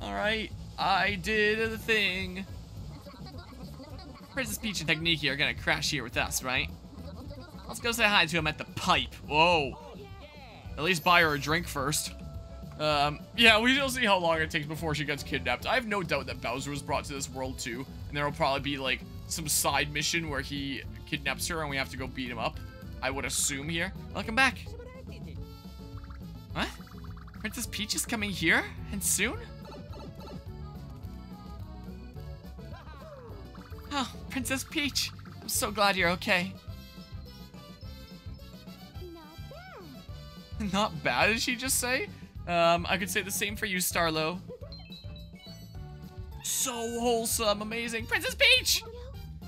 Alright, I did the thing. Princess Peach and Techniki are gonna crash here with us, right? Let's go say hi to him at the pipe. Whoa. At least buy her a drink first. Yeah, we shall see how long it takes before she gets kidnapped. I have no doubt that Bowser was brought to this world too, and there will probably be like some side mission where he kidnaps her and we have to go beat him up. I would assume here. Welcome back. What? Princess Peach is coming here? And soon? Oh, Princess Peach. I'm so glad you're okay. Not bad, did she just say? I could say the same for you, Starlo. So wholesome, amazing. Princess Peach!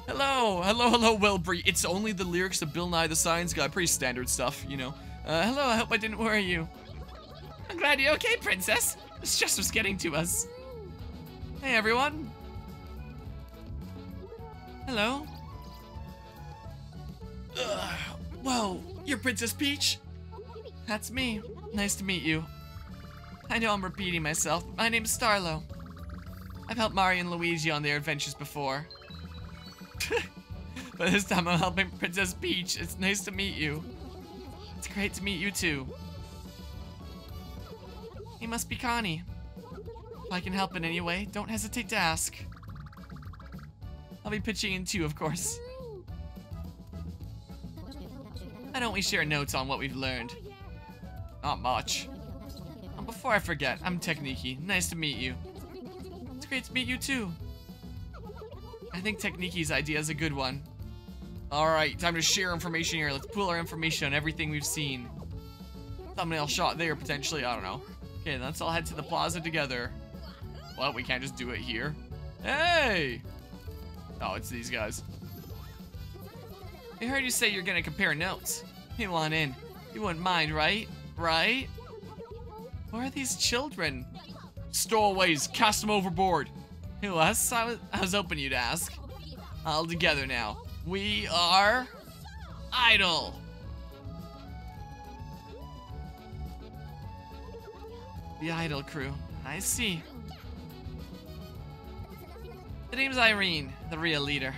Hello, hello, Wilbury. It's only the lyrics of Bill Nye the Science Guy. Pretty standard stuff, you know. Hello, I hope I didn't worry you. I'm glad you're okay, Princess. The stress was getting to us. Hey, everyone. Hello. Whoa, you're Princess Peach? That's me. Nice to meet you. I know I'm repeating myself, but my name's Starlo. I've helped Mario and Luigi on their adventures before. But this time I'm helping Princess Peach. It's nice to meet you. It's great to meet you too. He must be Connie. If I can help in any way, don't hesitate to ask. I'll be pitching in too, of course. Why don't we share notes on what we've learned? Not much. Oh, before I forget, I'm Techniki. Nice to meet you. It's great to meet you too. I think Techniki's idea is a good one. Alright, time to share information here. Let's pool our information on everything we've seen. Thumbnail shot there, potentially. I don't know. Okay, let's all head to the plaza together. Well, we can't just do it here. Hey! Oh, it's these guys. I heard you say you're gonna compare notes. You want in. You wouldn't mind, right? Right? Where are these children? Stowaways, cast them overboard. Who, us? I was hoping you'd ask. All together now. We are Idol. The Idol crew. I see. The name's Irene, the real leader.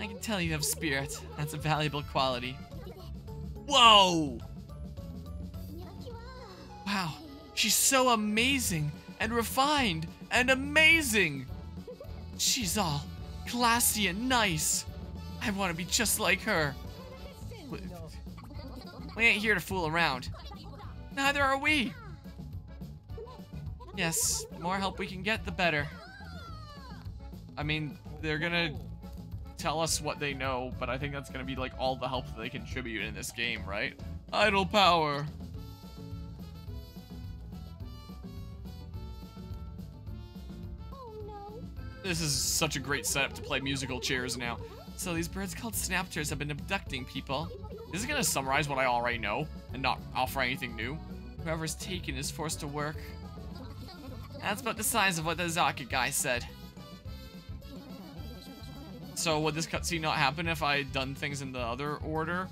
I can tell you have spirit. That's a valuable quality. Whoa! Wow, she's so amazing and refined and amazing. She's all classy and nice. I want to be just like her. We ain't here to fool around. Neither are we. Yes, the more help we can get, the better. I mean, they're gonna tell us what they know, but I think that's gonna be like all the help that they contribute in this game, right? Idol power. This is such a great setup to play musical chairs now. So these birds called Snapters have been abducting people. This is gonna summarize what I already know and not offer anything new. Whoever's taken is forced to work. That's about the size of what the Zaka guy said. So would this cutscene not happen if I had done things in the other order?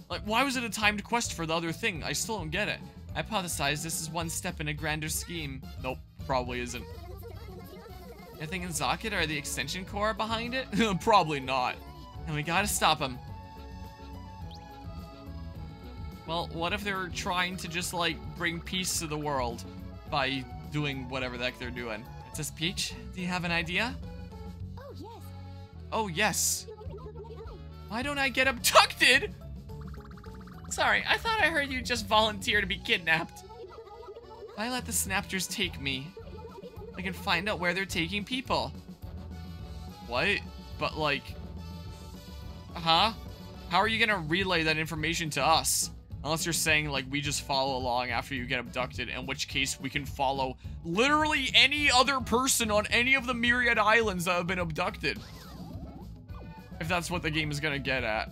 Like, why was it a timed quest for the other thing? I still don't get it. I hypothesize this is one step in a grander scheme. Nope, probably isn't. You thinking Zocket or the Extension Corps behind it? Probably not. And we gotta stop him. Well, what if they're trying to just, like, bring peace to the world by doing whatever the heck they're doing? Princess Peach, do you have an idea? Oh, yes. Oh, yes. Why don't I get abducted? Sorry, I thought I heard you just volunteer to be kidnapped. If I let the Snapters take me, I can find out where they're taking people. What? But, like... Huh? How are you gonna relay that information to us? Unless you're saying, like, we just follow along after you get abducted, in which case we can follow literally any other person on any of the myriad islands that have been abducted. If that's what the game is gonna get at.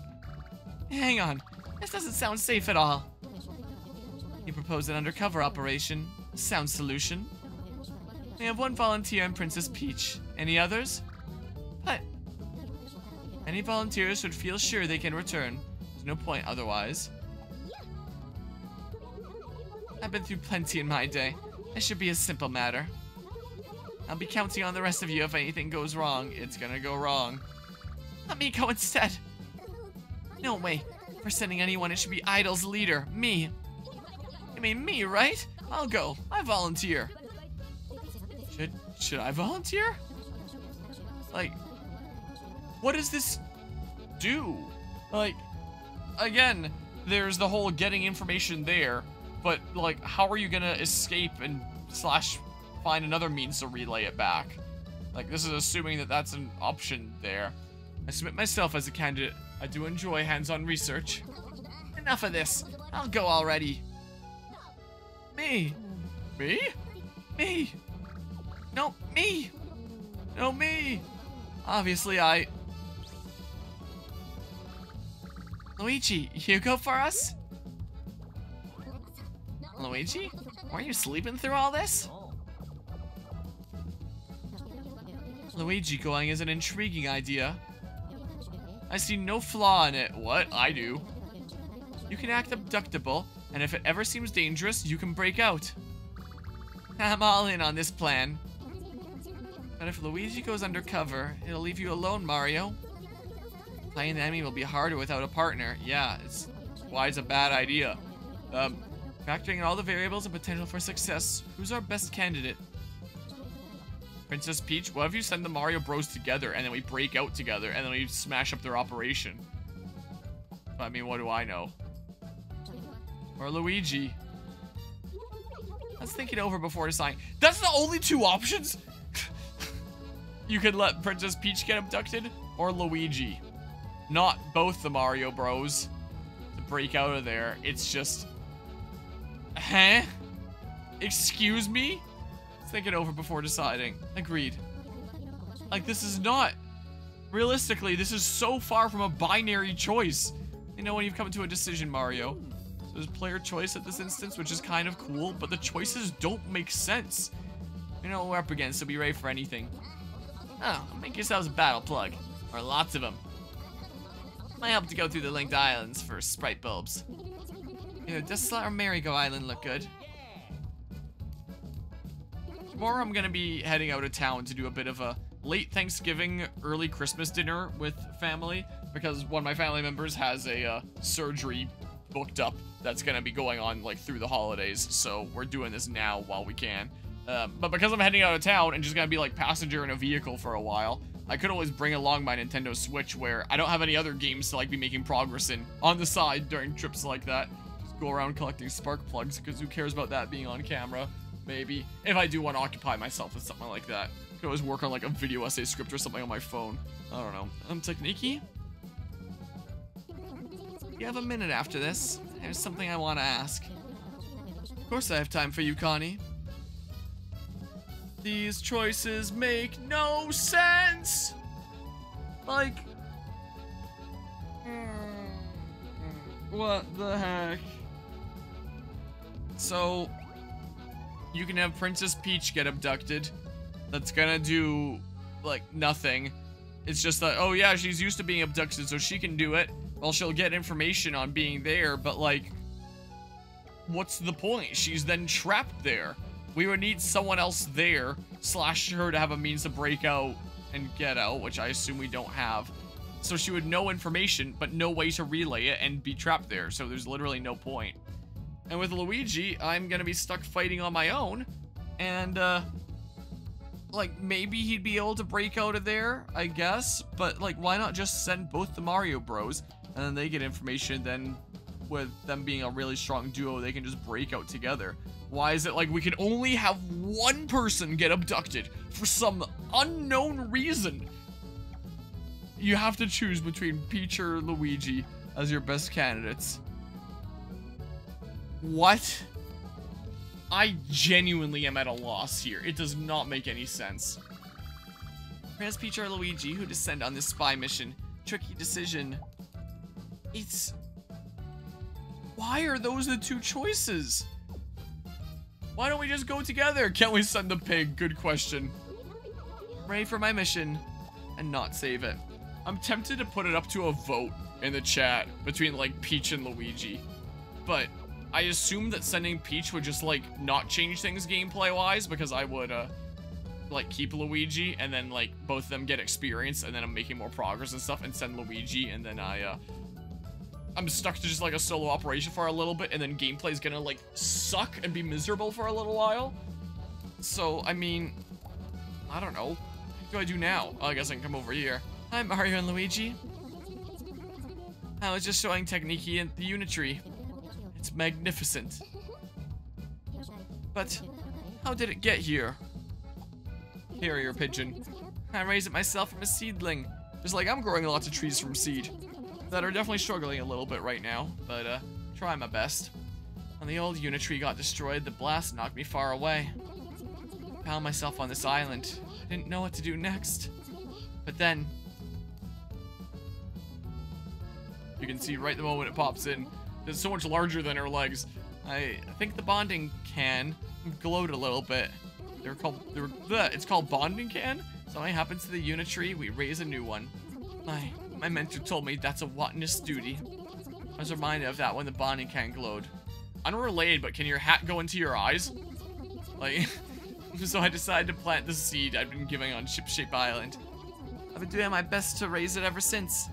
Hang on. This doesn't sound safe at all. You propose an undercover operation. Sound solution. We have one volunteer and Princess Peach. Any others? But any volunteers would feel sure they can return. There's no point otherwise. I've been through plenty in my day. It should be a simple matter. I'll be counting on the rest of you. If anything goes wrong, it's gonna go wrong. Let me go instead. No way. For sending anyone, it should be Idol's leader, me. You mean me, right? I'll go. I volunteer. Should I volunteer? Like, what does this do? Like, again, there's the whole getting information there, but like, how are you gonna escape and / find another means to relay it back? Like, this is assuming that that's an option there. I submit myself as a candidate. I do enjoy hands-on research. Enough of this. I'll go already. Me? Me? Me? No, me! No, me! Obviously, Luigi, you go for us? Luigi? Weren't you sleeping through all this? Luigi going is an intriguing idea. I see no flaw in it. What? I do. You can act abductable, and if it ever seems dangerous, you can break out. I'm all in on this plan. But if Luigi goes undercover, it'll leave you alone, Mario. Playing the enemy will be harder without a partner. Yeah, it's why it's a bad idea. Factoring in all the variables and potential for success, who's our best candidate? Princess Peach? What if you send the Mario Bros together and then we break out together and then we smash up their operation? I mean, what do I know? Or Luigi? Let's think it over before deciding. That's the only two options? You could let Princess Peach get abducted or Luigi. Not both the Mario Bros to break out of there. It's just... Huh? Excuse me? Think it over before deciding. Agreed. Like, this is not... Realistically, this is so far from a binary choice. You know when you've come to a decision, Mario. So there's player choice at this instance, which is kind of cool, but the choices don't make sense. You know what we're up against, so be ready for anything. Oh, make yourselves a battle plug. Or lots of them. Might help to go through the linked islands for sprite bulbs. Either Desolate or Merry-Go Island look good. Tomorrow I'm gonna be heading out of town to do a bit of a late Thanksgiving, early Christmas dinner with family, because one of my family members has a surgery booked up that's gonna be going on like through the holidays, so we're doing this now while we can. But because I'm heading out of town and just gonna be like passenger in a vehicle for a while, I could always bring along my Nintendo Switch where I don't have any other games to like be making progress in on the side during trips like that. Just go around collecting spark plugs, because who cares about that being on camera? Maybe. If I do want to occupy myself with something like that. I could always work on like a video essay script or something on my phone. I don't know. Technique? You have a minute after this. There's something I want to ask. Of course I have time for you, Connie. These choices make no sense! Like... What the heck? So... You can have Princess Peach get abducted. That's gonna do, like, nothing. It's just that, oh yeah, she's used to being abducted, so she can do it. Well, she'll get information on being there, but, like, what's the point? She's then trapped there. We would need someone else there, / her to have a means to break out and get out, which I assume we don't have. So she would know information, but no way to relay it and be trapped there, so there's literally no point. And with Luigi, I'm gonna be stuck fighting on my own, and, like, maybe he'd be able to break out of there, I guess, but, like, why not just send both the Mario Bros, and then they get information, then with them being a really strong duo, they can just break out together. Why is it like we can only have one person get abducted for some unknown reason? You have to choose between Peach or Luigi as your best candidates. What? I genuinely am at a loss here. It does not make any sense. Princess Peach or Luigi who descend on this spy mission. Tricky decision. It's... Why are those the two choices? Why don't we just go together? Can't we send the pig? Good question. Ready for my mission and not save it. I'm tempted to put it up to a vote in the chat between like Peach and Luigi. But I assumed that sending Peach would just, like, not change things gameplay-wise, because I would, like, keep Luigi, and then, like, both of them get experience, and then I'm making more progress and stuff, and send Luigi, and then I'm stuck to just, like, a solo operation for a little bit, and then gameplay's gonna, like, suck and be miserable for a little while. So, I mean, I don't know. What do I do now? Oh, I guess I can come over here. Hi, Mario and Luigi. I was just showing Technique in the Unitree. It's magnificent. But, how did it get here? Carrier pigeon. I raised it myself from a seedling. Just like I'm growing lots of trees from seed. That are definitely struggling a little bit right now, but try my best. When the old Unitree got destroyed, the blast knocked me far away. I found myself on this island. I didn't know what to do next. But then, you can see right the moment it pops in, it's so much larger than her legs. I think the bonding can glowed a little bit. It's called bonding can? Something happens to the Unitree, we raise a new one. My mentor told me that's a Watanist duty. I was reminded of that when the bonding can glowed. Unrelated, but can your hat go into your eyes? Like, so I decided to plant the seed I've been giving on Ship-Shape Island. I've been doing my best to raise it ever since.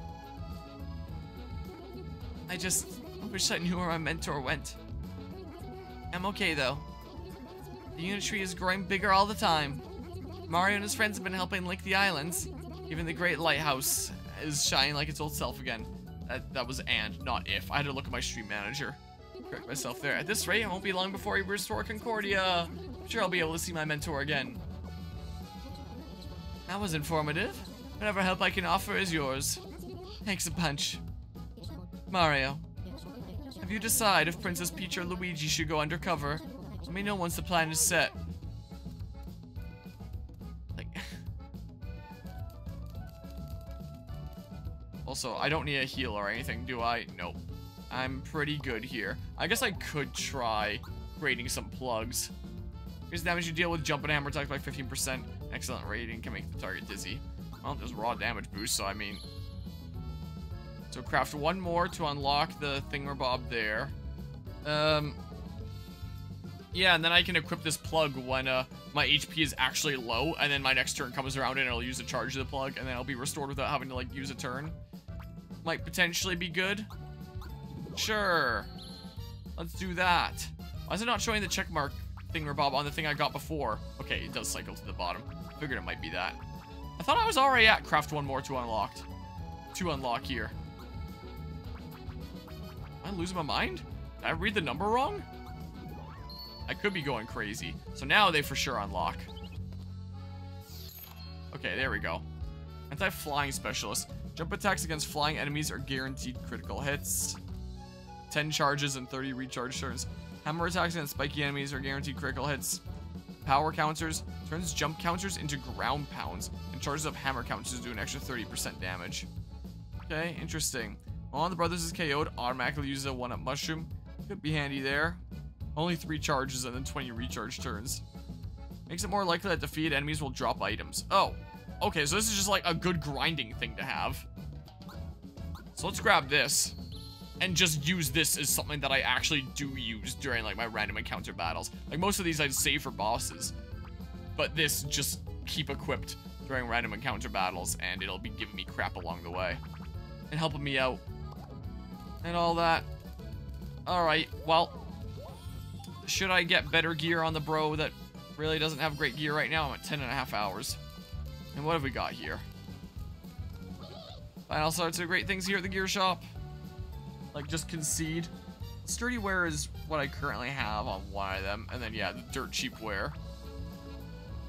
I just wish I knew where my mentor went. I'm okay though. The Unitree is growing bigger all the time. Mario and his friends have been helping link the islands. Even the great lighthouse is shining like its old self again. That was and, not if. I had to look at my stream manager. Correct myself there. At this rate, it won't be long before we restore Concordia. I'm sure I'll be able to see my mentor again. That was informative. Whatever help I can offer is yours. Thanks a bunch. Mario, have you decided if Princess Peach or Luigi should go undercover? Let me know once the plan is set. Like... Also, I don't need a heal or anything, do I? Nope. I'm pretty good here. I guess I could try creating some plugs. Here's the damage you deal with jump and hammer attacks by 15%. Excellent rating can make the target dizzy. Well, there's raw damage boost, so I mean... So craft one more to unlock the thingamabob there. Yeah, and then I can equip this plug when my HP is actually low, and then my next turn comes around and I'll use a charge of the plug, and then I'll be restored without having to, like, use a turn. Might potentially be good. Sure. Let's do that. Why is it not showing the checkmark thingamabob on the thing I got before? Okay, it does cycle to the bottom. Figured it might be that. I thought I was already at craft one more to unlocked. To unlock here. Am I losing my mind? Did I read the number wrong? I could be going crazy. So now they for sure unlock. Okay, there we go. Anti-flying specialist. Jump attacks against flying enemies are guaranteed critical hits. 10 charges and 30 recharge turns. Hammer attacks against spiky enemies are guaranteed critical hits. Power counters turns jump counters into ground pounds and charges up hammer counters to do an extra 30% damage. Okay, interesting. While one of the brothers is KO'd, automatically uses a 1-up mushroom. Could be handy there. Only 3 charges and then 20 recharge turns. Makes it more likely that defeated enemies will drop items. Oh, okay, so this is just like a good grinding thing to have. So let's grab this and just use this as something that I actually do use during like my random encounter battles. Like most of these I'd save for bosses, but this just keep equipped during random encounter battles and it'll be giving me crap along the way and helping me out and all that. Alright, well, should I get better gear on the bro that really doesn't have great gear right now? I'm at 10.5 hours. And what have we got here? Find all sorts of great things here at the gear shop. Like, just concede. Sturdy wear is what I currently have on one of them. And then, yeah, the dirt cheap wear.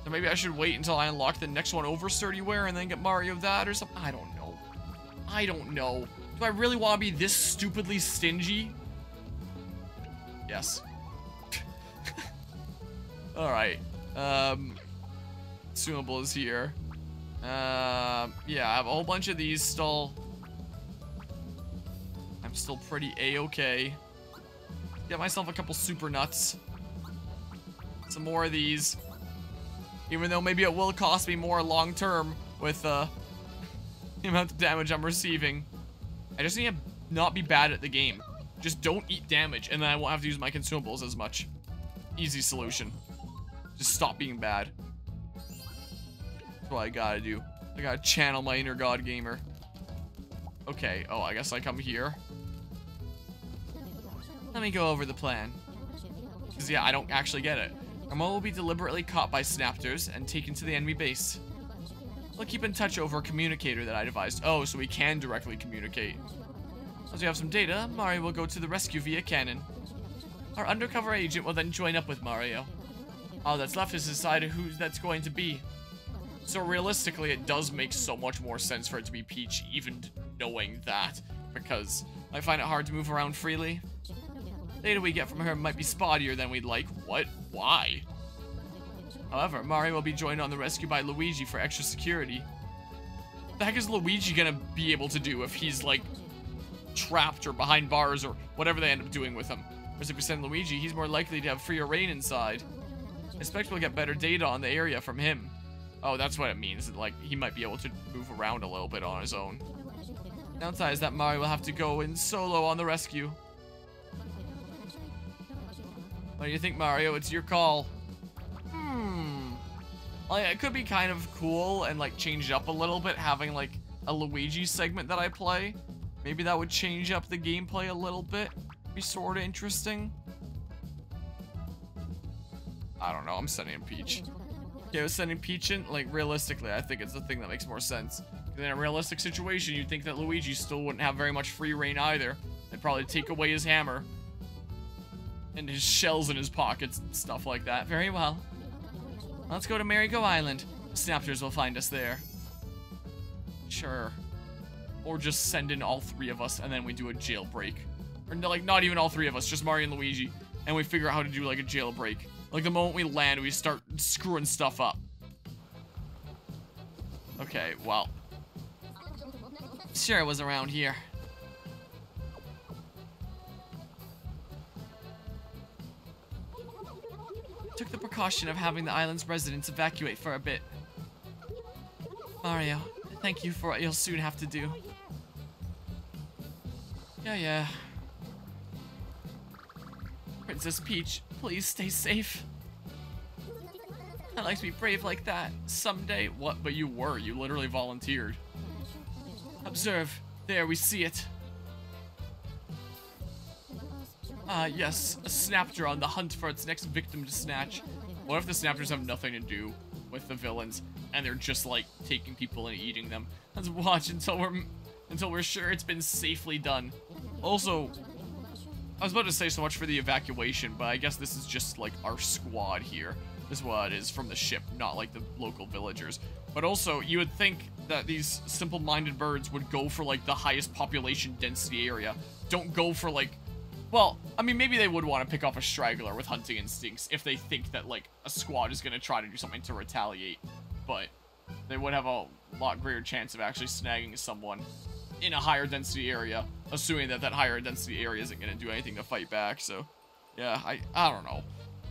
So maybe I should wait until I unlock the next one over sturdy wear and then get Mario that or something. I don't know. I don't know. Do I really want to be this stupidly stingy? Yes. Alright. Consumable is here. Yeah, I have a whole bunch of these still. I'm still pretty A-okay. Get myself a couple super nuts. Some more of these. Even though maybe it will cost me more long term with the amount of damage I'm receiving. I just need to not be bad at the game. Just don't eat damage, and then I won't have to use my consumables as much. Easy solution. Just stop being bad. That's what I gotta do. I gotta channel my inner god gamer. Okay, oh, I guess I come here. Let me go over the plan. Because, yeah, I don't actually get it. Armo will be deliberately caught by Snaptors and taken to the enemy base. We'll keep in touch over a communicator that I devised. Oh, so we can directly communicate. Once we have some data, Mario will go to the rescue via cannon. Our undercover agent will then join up with Mario. All that's left is to decide who that's going to be. So realistically, it does make so much more sense for it to be Peach, even knowing that, because I find it hard to move around freely. Data we get from her might be spottier than we'd like. What? Why? However, Mario will be joined on the rescue by Luigi for extra security. What the heck is Luigi gonna be able to do if he's, like, trapped or behind bars or whatever they end up doing with him? Whereas if we send Luigi, he's more likely to have freer reign inside. I expect we'll get better data on the area from him. Oh, that's what it means. Like, he might be able to move around a little bit on his own. Downside is that Mario will have to go in solo on the rescue. What do you think, Mario? It's your call. Like, it could be kind of cool and, like, change it up a little bit, having, like, a Luigi segment that I play. Maybe that would change up the gameplay a little bit. Be sort of interesting. I don't know. I'm sending Peach. Okay, I was sending Peach in. Like, realistically, I think it's the thing that makes more sense. In a realistic situation, you'd think that Luigi still wouldn't have very much free reign either. They'd probably take away his hammer. And his shells in his pockets and stuff like that. Very well. Let's go to Merry-Go Island. Snaptors will find us there. Sure. Or just send in all three of us and then we do a jailbreak. Or, like, not even all three of us, just Mario and Luigi. And we figure out how to do, like, a jailbreak. Like, the moment we land, we start screwing stuff up. Okay, well. Sure, it was around here. Took the precaution of having the island's residents evacuate for a bit. Mario, thank you for what you'll soon have to do. Yeah. Princess Peach, please stay safe. I'd like to be brave like that someday. What? But you were. You literally volunteered. Observe. There, we see it. Yes, a Snaptor on the hunt for its next victim to snatch. What if the Snaptors have nothing to do with the villains, and they're just, like, taking people and eating them? Let's watch until we're sure it's been safely done. Also, I was about to say so much for the evacuation, but I guess this is just, like, our squad here. This is what it is from the ship, not, like, the local villagers. But also, you would think that these simple-minded birds would go for, like, the highest population density area. Don't go for, like... Well, I mean, maybe they would want to pick off a straggler with hunting instincts if they think that, like, a squad is going to try to do something to retaliate. But they would have a lot greater chance of actually snagging someone in a higher density area, assuming that that higher density area isn't going to do anything to fight back. So, yeah, I don't know.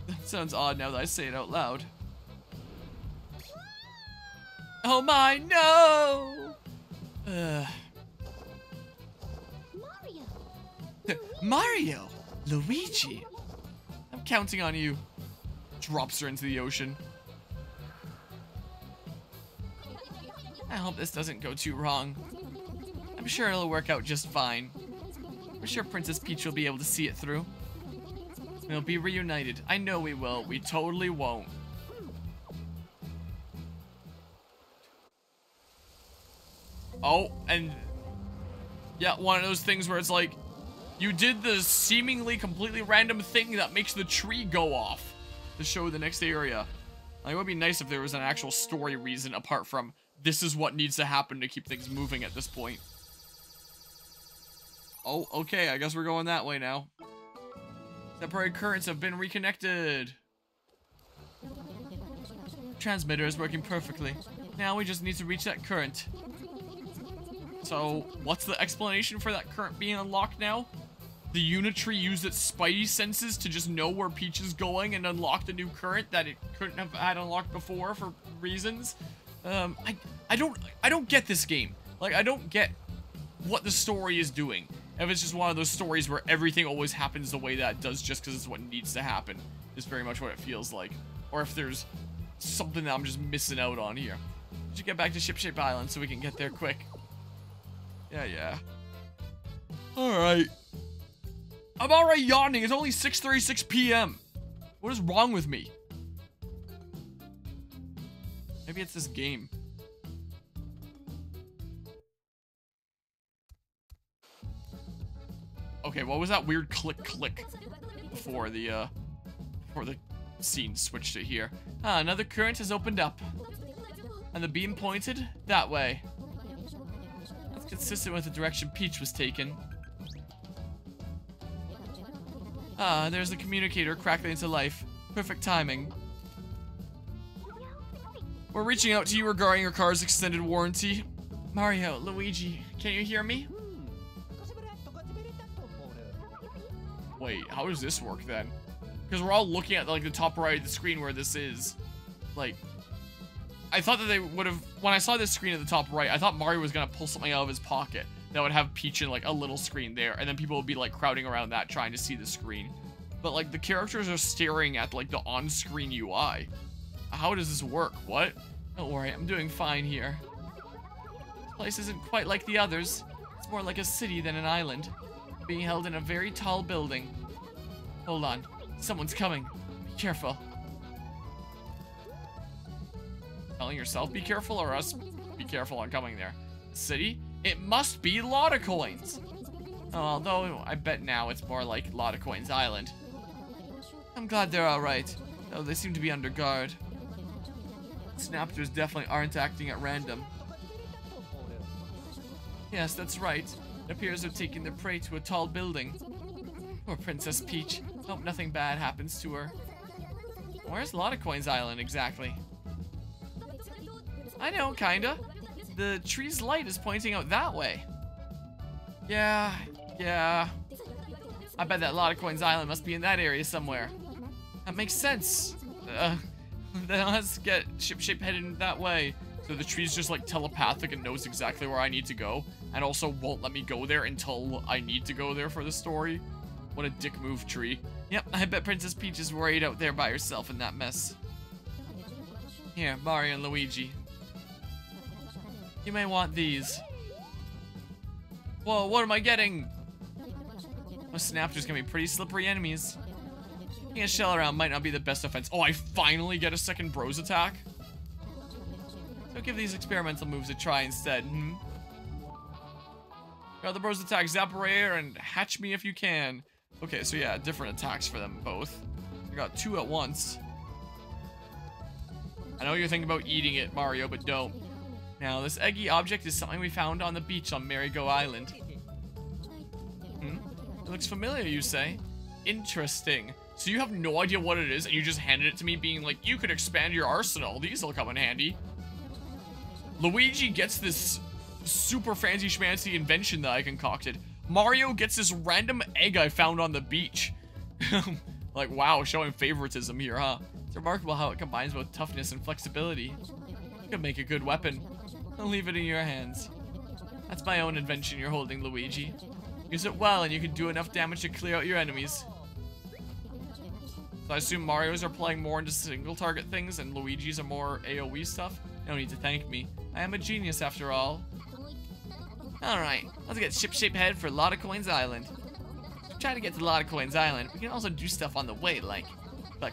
That sounds odd now that I say it out loud. Oh my, no! Mario! Luigi! I'm counting on you. Drops her into the ocean. I hope this doesn't go too wrong. I'm sure it'll work out just fine. We're sure Princess Peach will be able to see it through. We'll be reunited. I know we will. We totally won't. Oh, and... yeah, one of those things where it's like, you did the seemingly completely random thing that makes the tree go off to show the next area. Like, it would be nice if there was an actual story reason apart from this is what needs to happen to keep things moving at this point. Oh, okay, I guess we're going that way now. Separated currents have been reconnected. Transmitter is working perfectly. Now we just need to reach that current. So, what's the explanation for that current being unlocked now? The Unitree used its spidey senses to just know where Peach is going and unlocked a new current that it couldn't have had unlocked before for reasons. I don't get this game. Like, I don't get what the story is doing. If it's just one of those stories where everything always happens the way that it does just because it's what needs to happen, is very much what it feels like. Or if there's something that I'm just missing out on here. We should get back to Ship Island so we can get there quick. Yeah. Alright. I'm already yawning. It's only 6:36 p.m. What is wrong with me? Maybe it's this game. Okay, what was that weird click before the scene switched to here? Ah, another current has opened up. And the beam pointed that way. That's consistent with the direction Peach was taken. Ah, there's the communicator crackling into life. Perfect timing. We're reaching out to you regarding your car's extended warranty. Mario, Luigi, can you hear me? Wait, how does this work then? Because we're all looking at like the top right of the screen where this is. Like, I thought that they would have, when I saw this screen at the top right, I thought Mario was gonna pull something out of his pocket that would have Peach in like a little screen there, and then people would be like crowding around that trying to see the screen. But like the characters are staring at like the on-screen UI. How does this work? What? Don't worry, I'm doing fine here. This place isn't quite like the others. It's more like a city than an island, being held in a very tall building. Hold on, someone's coming. Be careful. Telling yourself be careful, or us be careful on coming there? City? It must be Lotta Coins. Oh, although I bet now it's more like Lotta Coins Island. I'm glad they're alright, though they seem to be under guard. Snapters definitely aren't acting at random. Yes, that's right. It appears they're taking their prey to a tall building. Poor Princess Peach. Hope nothing bad happens to her. Where's Lotta Coins Island exactly? I know, kinda. The tree's light is pointing out that way. Yeah. I bet that Lotta Coins Island must be in that area somewhere. That makes sense. Then let's get Ship headed that way. So the tree's just like telepathic and knows exactly where I need to go, and also won't let me go there until I need to go there for the story. What a dick move, tree. Yep, I bet Princess Peach is worried out there by herself in that mess. Here, Mario and Luigi. You may want these. Whoa, what am I getting? Those Snapters can be pretty slippery enemies. Taking a shell around might not be the best defense. Oh, I finally get a second Bros attack? So give these experimental moves a try instead, Got the Bros attack, Zap Rare, and Hatch Me if you can. Okay, so yeah, different attacks for them both. I got two at once. I know you're thinking about eating it, Mario, but don't. Now, this eggy object is something we found on the beach on Merry-Go Island. It looks familiar, you say? Interesting. So you have no idea what it is, and you just handed it to me being like, you could expand your arsenal. These'll come in handy. Luigi gets this super fancy schmancy invention that I concocted. Mario gets this random egg I found on the beach. Like, wow, showing favoritism here, huh? It's remarkable how it combines both toughness and flexibility. It could make a good weapon. I'll leave it in your hands. That's my own invention you're holding, Luigi. Use it well and you can do enough damage to clear out your enemies. So I assume Mario's are playing more into single target things and Luigi's are more AoE stuff? No need to thank me. I am a genius after all. Alright, let's get ship head for Lotta Coins Island. Try to get to Lotta Coins Island. We can also do stuff on the way, like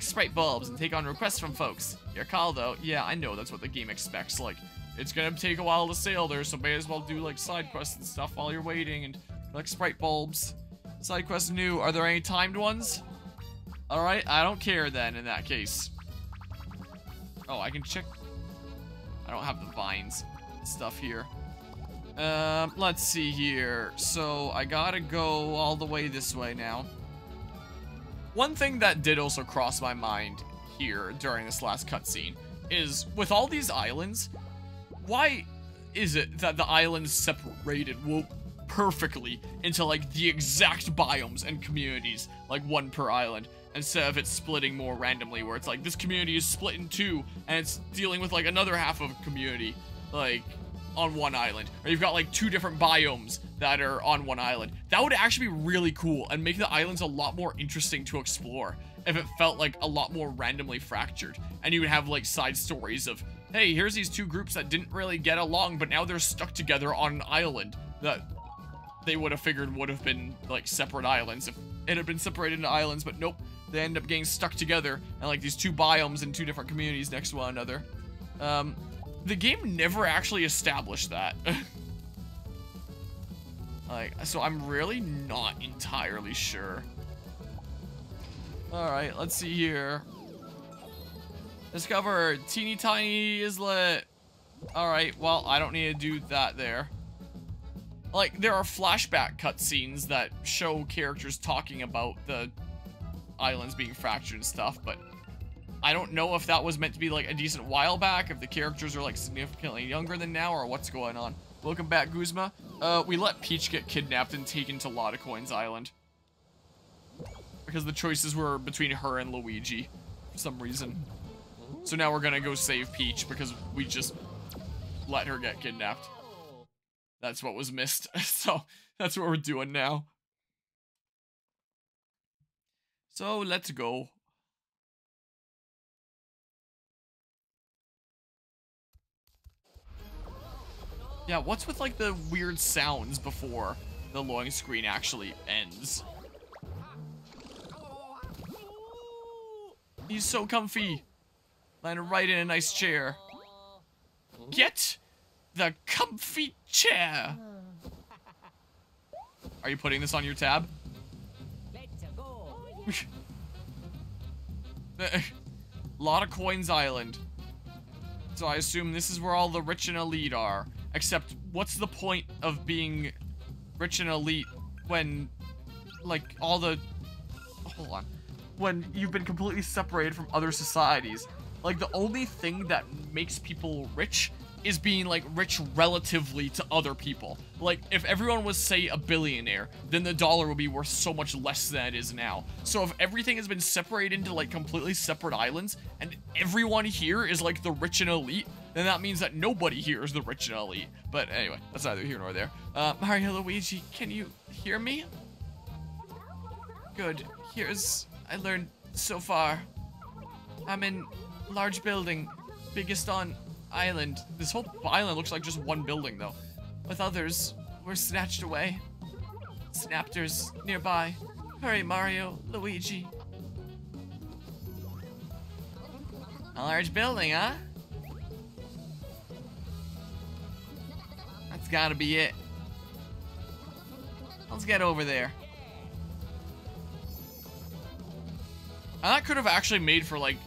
sprite bulbs and take on requests from folks. Your call though, yeah, I know that's what the game expects, like, it's gonna take a while to sail there, so may as well do like side quests and stuff while you're waiting and like sprite bulbs. Side quests new, are there any timed ones? Alright, I don't care then in that case. Oh, I can check. I don't have the vines stuff here. Let's see here. So I gotta go all the way this way now. One thing that did also cross my mind here during this last cutscene is with all these islands, why is it that the islands separated perfectly into like the exact biomes and communities, like one per island, instead of it splitting more randomly where it's like this community is split in two and it's dealing with like another half of a community? Like, on one island, or you've got like 2 different biomes that are on one island. That would actually be really cool and make the islands a lot more interesting to explore if it felt like a lot more randomly fractured, and you would have like side stories of, hey, here's these 2 groups that didn't really get along, but now they're stuck together on an island that they would have figured would have been like separate islands if it had been separated into islands, but nope, they end up getting stuck together and like these 2 biomes in 2 different communities next to one another. The game never actually established that. Like, so I'm really not entirely sure. Alright, let's see here. Discover teeny tiny islet. Alright, well, I don't need to do that there. Like, there are flashback cutscenes that show characters talking about the islands being fractured and stuff, but I don't know if that was meant to be like a decent while back, if the characters are like significantly younger than now, or what's going on. Welcome back, Guzma. We let Peach get kidnapped and taken to Lotta Coins Island, because the choices were between her and Luigi for some reason. So now we're gonna go save Peach because we just let her get kidnapped. That's what was missed. So that's what we're doing now. So let's go. Yeah, what's with like the weird sounds before the loading screen actually ends? He's so comfy. Landed right in a nice chair. Get the comfy chair. Are you putting this on your tab? Lotta Coins Island. So I assume this is where all the rich and elite are. Except, what's the point of being rich and elite when, like, all the... Hold on. When you've been completely separated from other societies. Like, the only thing that makes people rich is being, like, rich relatively to other people. Like, if everyone was, say, a billionaire, then the dollar would be worth so much less than it is now. So if everything has been separated into, like, completely separate islands, and everyone here is, like, the rich and elite, then that means that nobody here is the rich and elite. But anyway, that's neither here nor there. Mario, Luigi, can you hear me? Good. I learned so far. I'm in large building, biggest on island. This whole island looks like just one building, though. With others, we're snatched away. Snapters nearby. Hurry, Mario, Luigi. A large building, huh? That's gotta be it. Let's get over there. And that could have actually made for, like,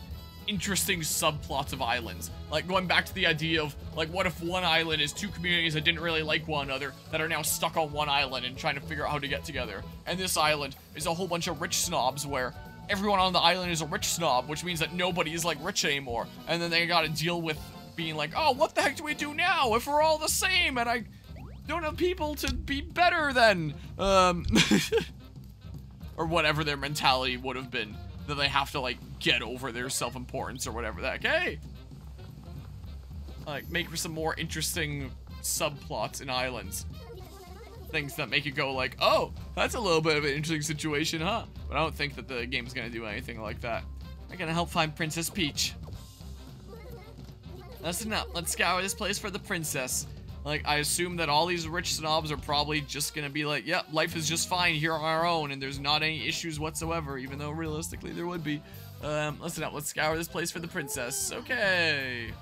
interesting subplots of islands. Like, going back to the idea of, like, what if one island is 2 communities that didn't really like one another that are now stuck on one island and trying to figure out how to get together. And this island is a whole bunch of rich snobs where everyone on the island is a rich snob, which means that nobody is, like, rich anymore. And then they gotta deal with being like, oh, what the heck do we do now if we're all the same and I don't have people to be better than? Or whatever their mentality would have been. That they have to, like, get over their self-importance or whatever the heck. Hey! Like, make for some more interesting subplots in islands. Things that make it go like, oh, that's a little bit of an interesting situation, huh? But I don't think that the game's gonna do anything like that. I'm gonna help find Princess Peach. Listen up, let's scour this place for the princess. Like, I assume that all these rich snobs are probably just gonna be like, yep, life is just fine here on our own, and there's not any issues whatsoever, even though realistically there would be. Listen up, let's scour this place for the princess. Okay.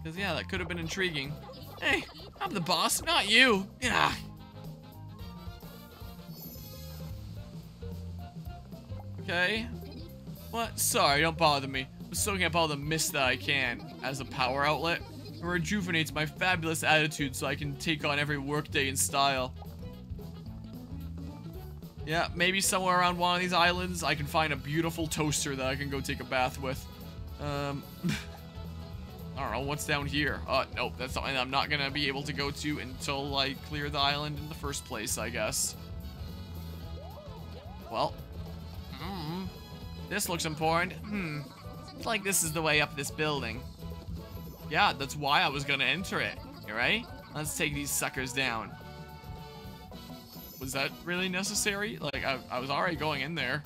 Because, yeah, that could have been intriguing. Hey, I'm the boss, not you. Yeah. Okay. What? Sorry, don't bother me. I'm soaking up all the mist that I can as a power outlet. It rejuvenates my fabulous attitude so I can take on every workday in style. Yeah, maybe somewhere around one of these islands I can find a beautiful toaster that I can go take a bath with. I don't know, what's down here? Nope, that's something I'm not gonna be able to go to until I clear the island in the first place, I guess. Well. This looks important. It's like this is the way up this building. Yeah, that's why I was gonna enter it. Alright? Let's take these suckers down. Was that really necessary? Like, I was already going in there.